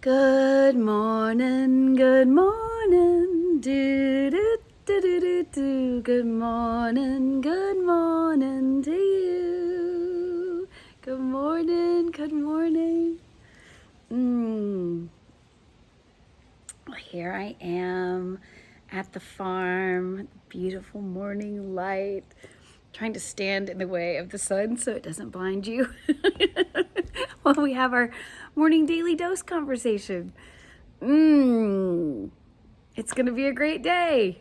Good morning, good morning, do do do do do do. Good morning to you. Good morning, good morning. Here I am at the farm, beautiful morning light, trying to stand in the way of the sun so it doesn't blind you while we have our morning daily dose conversation. It's going to be a great day.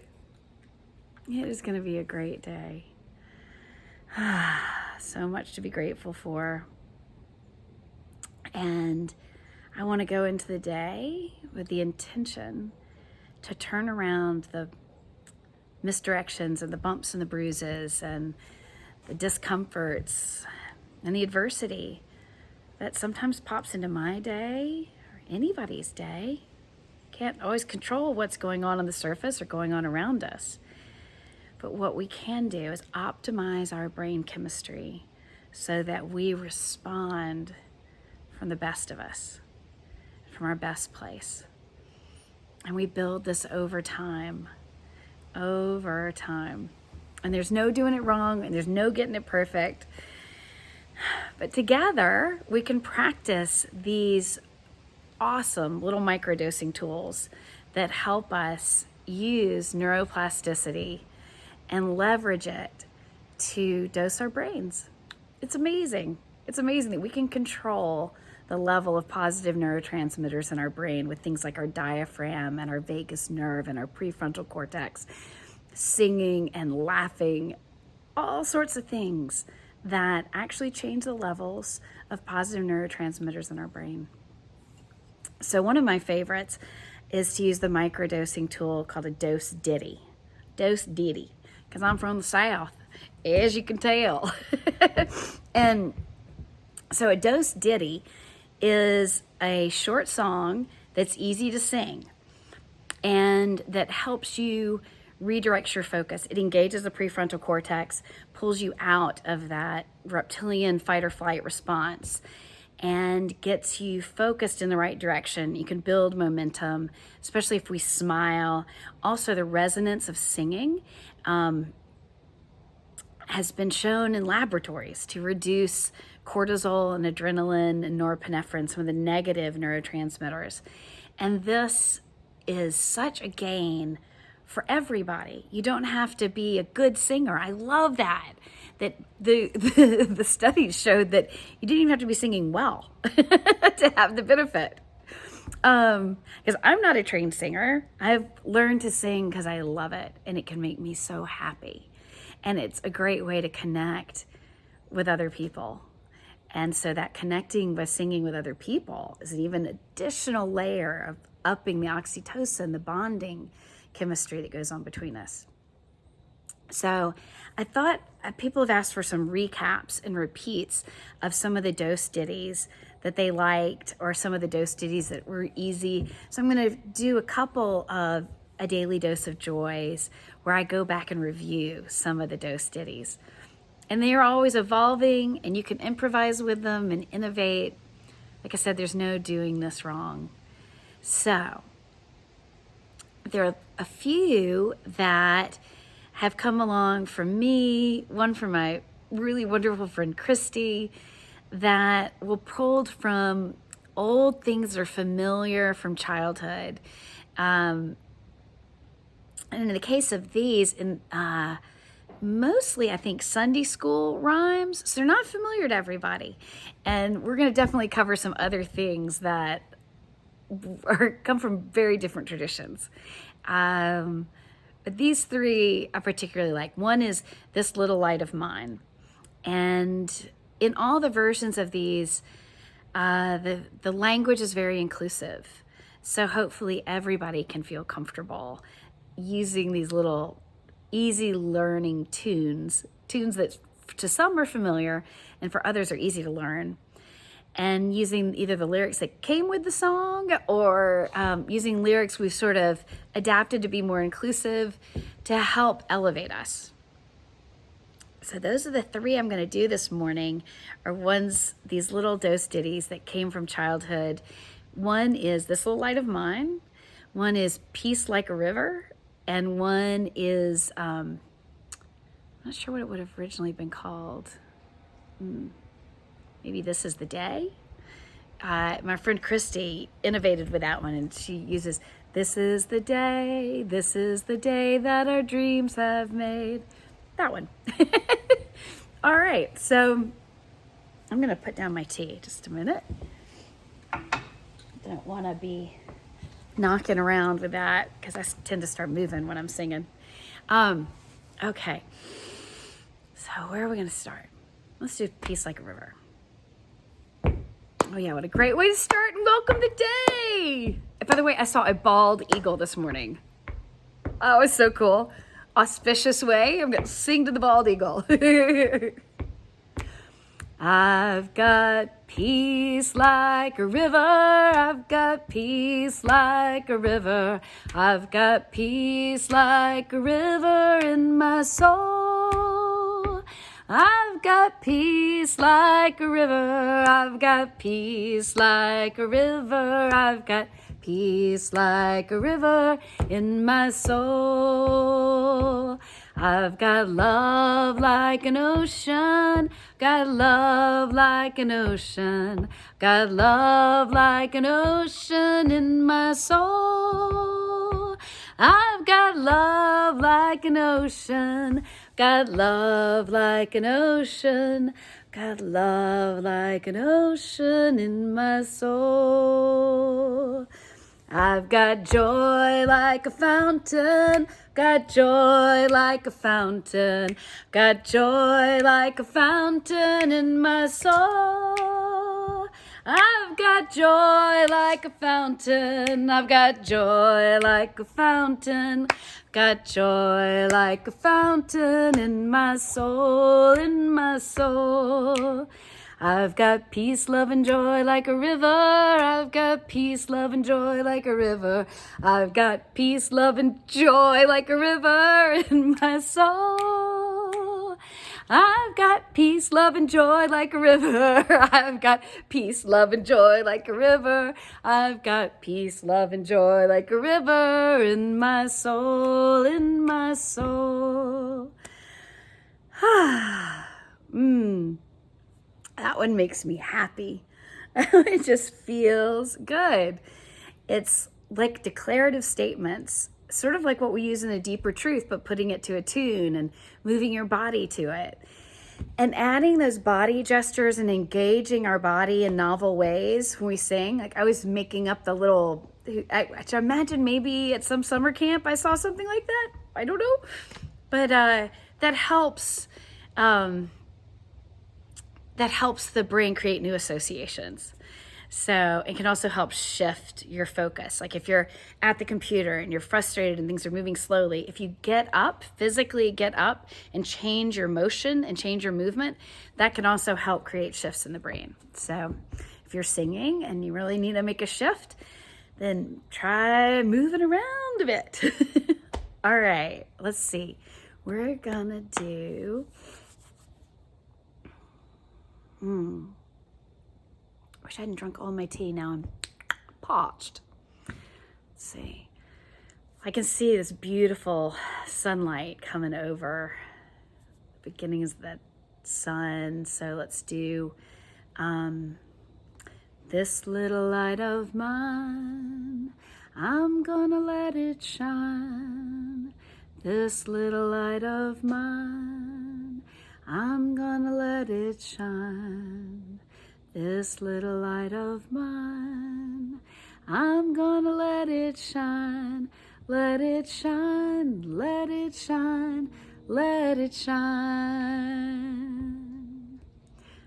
It is going to be a great day. So much to be grateful for. And I want to go into the day with the intention to turn around the misdirections and the bumps and the bruises and the discomforts and the adversity that sometimes pops into my day or anybody's day. Can't always control what's going on the surface or going on around us. But what we can do is optimize our brain chemistry so that we respond from the best of us, from our best place. And we build this over time. And there's no doing it wrong and there's no getting it perfect. But together we can practice these awesome little microdosing tools that help us use neuroplasticity and leverage it to dose our brains. It's amazing. It's amazing that we can control the level of positive neurotransmitters in our brain with things like our diaphragm and our vagus nerve and our prefrontal cortex, singing and laughing, all sorts of things that actually change the levels of positive neurotransmitters in our brain. So one of my favorites is to use the microdosing tool called a Ditty, because I'm from the South, as you can tell. And so a Ditty is a short song that's easy to sing and that helps you redirect your focus. It engages the prefrontal cortex, pulls you out of that reptilian fight or flight response, and gets you focused in the right direction. You can build momentum, especially if we smile. Also, the resonance of singing has been shown in laboratories to reduce cortisol and adrenaline and norepinephrine, some of the negative neurotransmitters. And this is such a gain for everybody. You don't have to be a good singer. I love that the studies showed that you didn't even have to be singing well to have the benefit. Because I'm not a trained singer. I've learned to sing because I love it and it can make me so happy. And it's a great way to connect with other people. And so that connecting by singing with other people is an even additional layer of upping the oxytocin, the bonding chemistry that goes on between us. So I thought people have asked for some recaps and repeats of some of the dose ditties that they liked or some of the dose ditties that were easy. So I'm going to do a couple of a daily dose of joys where I go back and review some of the dose ditties. And they are always evolving and you can improvise with them and innovate. Like I said, there's no doing this wrong. So there are a few that have come along from me, one from my really wonderful friend Christy, that were pulled from old things that are familiar from childhood. And in the case of these, mostly I think Sunday school rhymes, so they're not familiar to everybody. And we're going to definitely cover some other things that come from very different traditions. But these three I particularly like. One is This Little Light of Mine. And in all the versions of these, the language is very inclusive. So hopefully everybody can feel comfortable using these little easy learning tunes that to some are familiar and for others are easy to learn. And using either the lyrics that came with the song or using lyrics we've sort of adapted to be more inclusive to help elevate us. So those are the three I'm going to do this morning, are these little dose ditties that came from childhood, One is This Little Light of Mine, one is Peace Like a River, and one is, I'm not sure what it would have originally been called. Maybe This Is the Day. My friend Christy innovated with that one, and she uses, this is the day that our dreams have made. That one. All right, so I'm gonna put down my tea just a minute. Don't want to be knocking around with that because I tend to start moving when I'm singing. Okay, so where are we gonna start? Let's do Peace Like a River. Oh yeah, what a great way to start and welcome the day. By the way, I saw a bald eagle this morning. Oh, it was so cool. Auspicious way. I'm going to sing to the bald eagle. I've got peace like a river. I've got peace like a river. I've got peace like a river in my soul. I've got peace like a river. I've got peace like a river. I've got peace like a river in my soul. I've got love like an ocean. Got love like an ocean. Got love like an ocean in my soul. I've got love like an ocean. Got love like an ocean. Got love like an ocean in my soul. I've got joy like a fountain. Got joy like a fountain. Got joy like a fountain in my soul. I've got joy like a fountain. I've got joy like a fountain. Got joy like a fountain in my soul, in my soul. I've got peace, love, and joy like a river. I've got peace, love, and joy like a river. I've got peace, love, and joy like a river in my soul. I've got peace, love, and joy like a river. I've got peace, love, and joy like a river. I've got peace, love, and joy like a river in my soul, in my soul. That one makes me happy. It just feels good. It's like declarative statements, sort of like what we use in A Deeper Truth, but putting it to a tune and moving your body to it. And adding those body gestures and engaging our body in novel ways when we sing. Like I was making up the little, I imagine maybe at some summer camp I saw something like that. I don't know. But that helps the brain create new associations. So it can also help shift your focus. Like if you're at the computer and you're frustrated and things are moving slowly, if you get up, physically get up and change your motion and change your movement, that can also help create shifts in the brain. So if you're singing and you really need to make a shift, then try moving around a bit. All right, let's see. We're gonna do... Wish I hadn't drunk all my tea. Now I'm parched. Let's see. I can see this beautiful sunlight coming over the beginnings of that sun. So let's do this little light of mine. I'm gonna let it shine. This little light of mine. I'm gonna let it shine. This little light of mine. I'm gonna let it shine. Let it shine. Let it shine. Let it shine.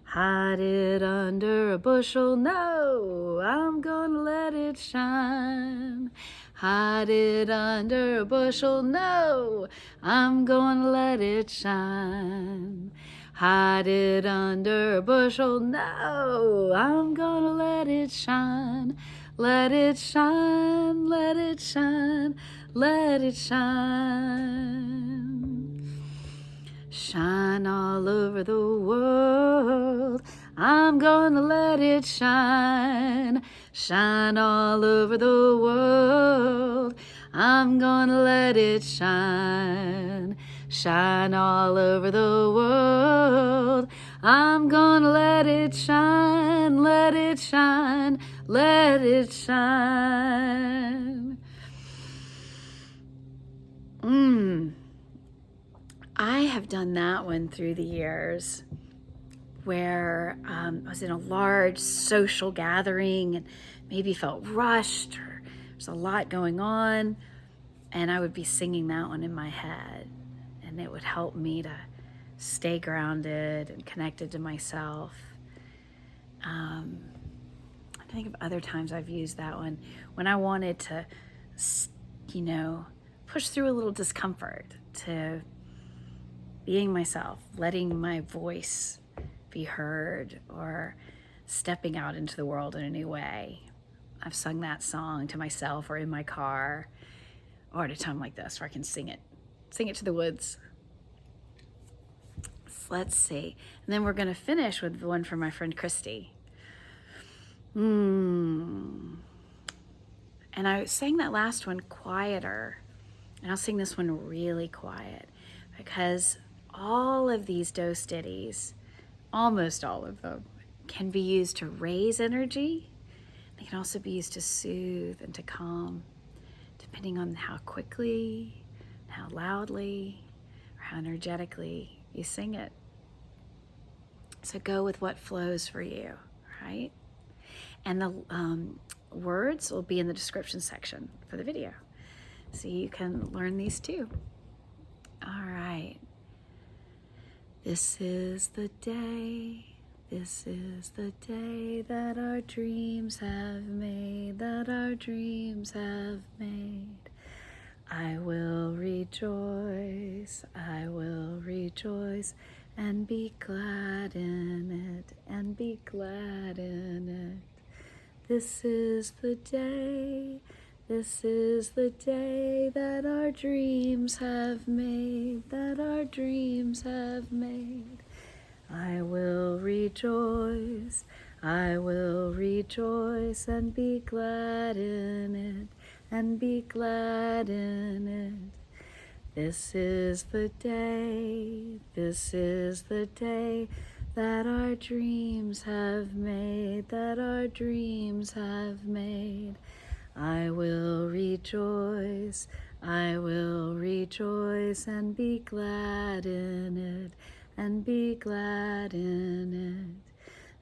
Hide it under a bushel. No, I'm gonna let it shine. Hide it under a bushel. No, I'm gonna let it shine. Hide it under a bushel. No, I'm gonna let it shine. Let it shine. Let it shine. Let it shine. Shine all over the world. I'm gonna let it shine, shine all over the world. I'm gonna let it shine, shine all over the world. I'm gonna let it shine, let it shine, let it shine. I have done that one through the years where I was in a large social gathering and maybe felt rushed or there's a lot going on, and I would be singing that one in my head, and it would help me to stay grounded and connected to myself. I think of other times I've used that one when I wanted to, push through a little discomfort, to being myself, letting my voice be heard, or stepping out into the world in a new way. I've sung that song to myself or in my car or at a time like this where I can sing it to the woods. So let's see. And then we're going to finish with the one from my friend Christy. And I sang that last one quieter, and I'll sing this one really quiet because all of these dose ditties, almost all of them, can be used to raise energy. They can also be used to soothe and to calm, depending on how quickly, how loudly, or how energetically you sing it. So go with what flows for you, right? And the words will be in the description section for the video, so you can learn these too. All right. This is the day, this is the day that our dreams have made, that our dreams have made. I will rejoice, and be glad in it, and be glad in it. This is the day, this is the day that our dreams have made, that our dreams have made. I will rejoice, and be glad in it, and be glad in it. This is the day, this is the day that our dreams have made, that our dreams have made. I will rejoice, and be glad in it, and be glad in it.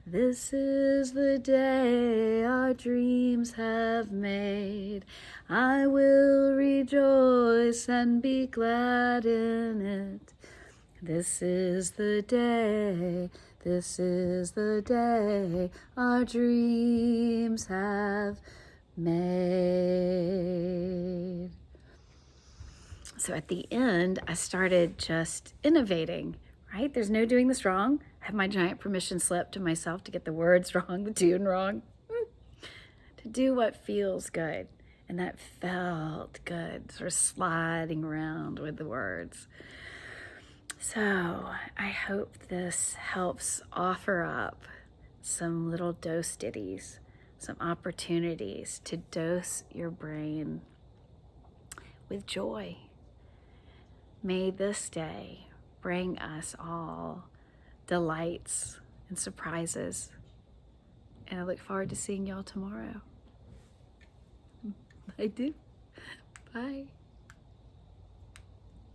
This is the day our dreams have made. I will rejoice and be glad in it. This is the day, this is the day our dreams have made. So at the end, I started just innovating, right? There's no doing this wrong. I have my giant permission slip to myself to get the words wrong, the tune wrong, to do what feels good. And that felt good, sort of sliding around with the words. So I hope this helps offer up some little dose ditties, some opportunities to dose your brain with joy. May this day bring us all delights and surprises. And I look forward to seeing y'all tomorrow. I do. Bye.